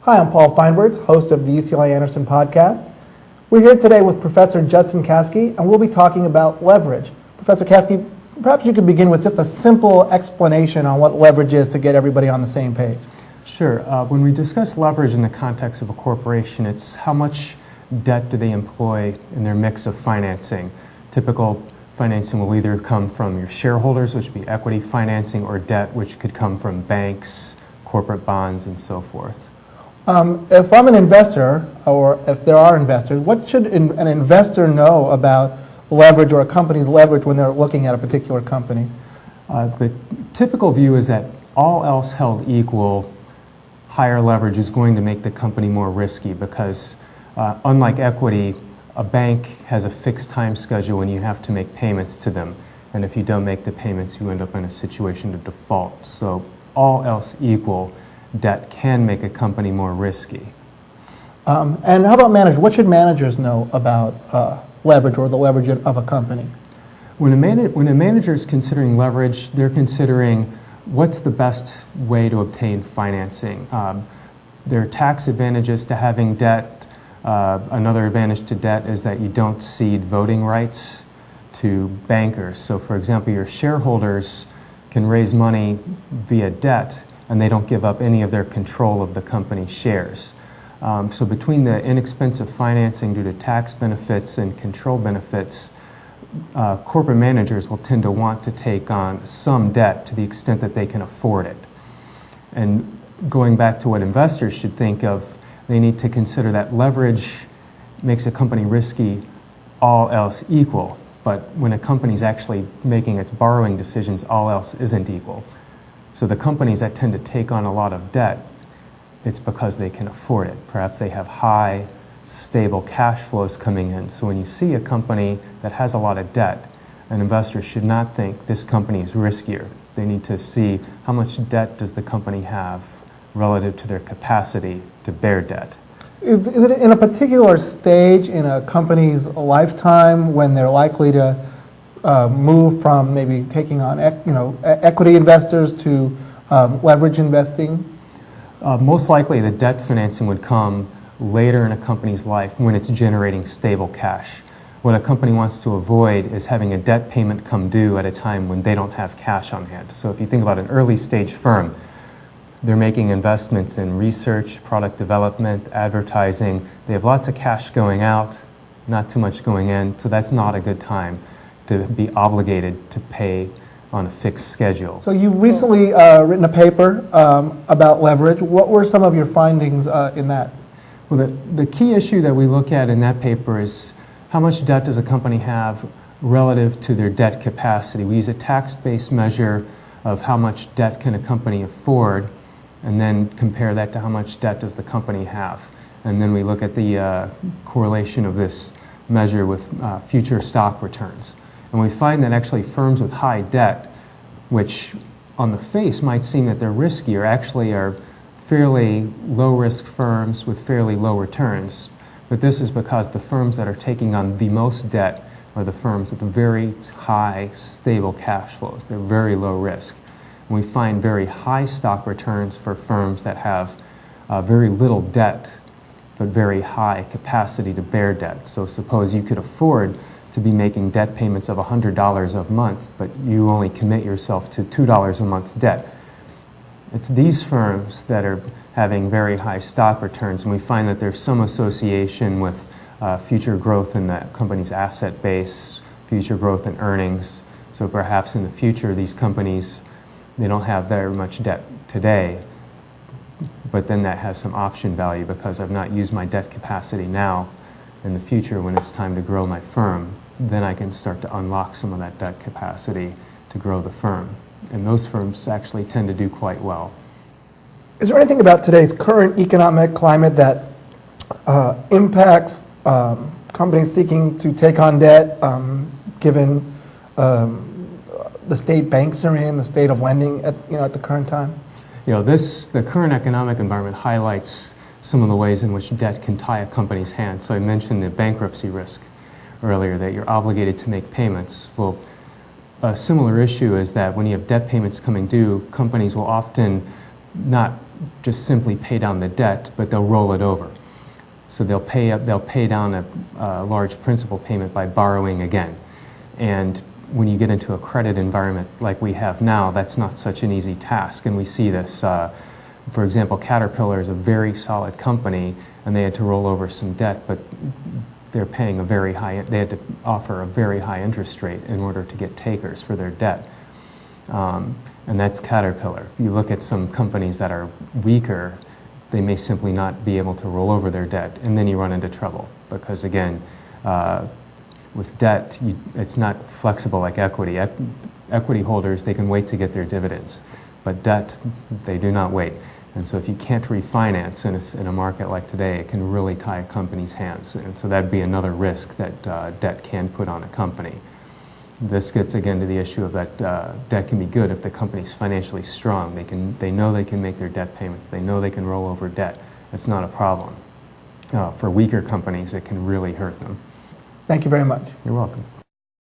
Hi, I'm Paul Feinberg, host of the UCLA Anderson podcast. We're here today with Professor Judson Caskey, and we'll be talking about leverage. Professor Caskey, perhaps you could begin with just a simple explanation on what leverage is to get everybody on the same page. Sure. When we discuss leverage in the context of a corporation, it's how much debt do they employ in their mix of financing. Typical financing will either come from your shareholders, which would be equity financing, or debt, which could come from banks, corporate bonds, and so forth. If I'm an investor, or if there are investors, what should an investor know about leverage or a company's leverage when they're looking at a particular company? The typical view is that all else held equal, higher leverage is going to make the company more risky because unlike equity, a bank has a fixed time schedule when you have to make payments to them. And if you don't make the payments, you end up in a situation of default. So all else equal, debt can make a company more risky. And how about managers? What should managers know about leverage or the leverage of a company? When a manager is considering leverage, they're considering what's the best way to obtain financing. There are tax advantages to having debt. Another advantage to debt is that you don't cede voting rights to bankers. So for example, your shareholders can raise money via debt and they don't give up any of their control of the company's shares. So between the inexpensive financing due to tax benefits and control benefits, corporate managers will tend to want to take on some debt to the extent that they can afford it. And going back to what investors should think of, they need to consider that leverage makes a company risky, all else equal. But when a company is actually making its borrowing decisions, all else isn't equal. So the companies that tend to take on a lot of debt, it's because they can afford it. Perhaps they have high, stable cash flows coming in. So when you see a company that has a lot of debt, an investor should not think this company is riskier. They need to see how much debt does the company have relative to their capacity to bear debt. Is it in a particular stage in a company's lifetime when they're likely to move from maybe taking on equity investors to leverage investing? Most likely the debt financing would come later in a company's life when it's generating stable cash. What a company wants to avoid is having a debt payment come due at a time when they don't have cash on hand. So if you think about an early stage firm, they're making investments in research, product development, advertising. They have lots of cash going out, not too much going in, so that's not a good time to be obligated to pay on a fixed schedule. So you've recently written a paper about leverage. What were some of your findings in that? Well, the key issue that we look at in that paper is how much debt does a company have relative to their debt capacity. We use a tax-based measure of how much debt can a company afford, and then compare that to how much debt does the company have. And then we look at the correlation of this measure with future stock returns. And we find that actually firms with high debt, which on the face might seem that they're riskier, actually are fairly low-risk firms with fairly low returns. But this is because the firms that are taking on the most debt are the firms with the very high, stable cash flows. They're very low risk. And we find very high stock returns for firms that have very little debt, but very high capacity to bear debt. So suppose you could afford to be making debt payments of $100 a month, but you only commit yourself to $2 a month debt. It's these firms that are having very high stock returns, and we find that there's some association with future growth in that company's asset base, future growth in earnings. So perhaps in the future, these companies, they don't have very much debt today, but then that has some option value because I've not used my debt capacity now. In the future, when it's time to grow my firm, then I can start to unlock some of that debt capacity to grow the firm. And those firms actually tend to do quite well. Is there anything about today's current economic climate that impacts companies seeking to take on debt, given the state banks are in, the state of lending at the current time? The current economic environment highlights some of the ways in which debt can tie a company's hands. So I mentioned the bankruptcy risk earlier, that you're obligated to make payments. Well, a similar issue is that when you have debt payments coming due, companies will often not just simply pay down the debt, but they'll roll it over. So they'll pay down a large principal payment by borrowing again. And when you get into a credit environment like we have now, that's not such an easy task. And we see this, for example, Caterpillar is a very solid company, and they had to roll over some debt, but they're paying they had to offer a very high interest rate in order to get takers for their debt. And that's Caterpillar. If you look at some companies that are weaker, they may simply not be able to roll over their debt, and then you run into trouble. Because again, with debt, it's not flexible like equity. Equity holders, they can wait to get their dividends. But debt, they do not wait. And so if you can't refinance in a market like today, it can really tie a company's hands. And so that'd be another risk that debt can put on a company. This gets again to the issue of that debt can be good if the company's financially strong. They know they can make their debt payments. They know they can roll over debt. It's not a problem. For weaker companies, it can really hurt them. Thank you very much. You're welcome.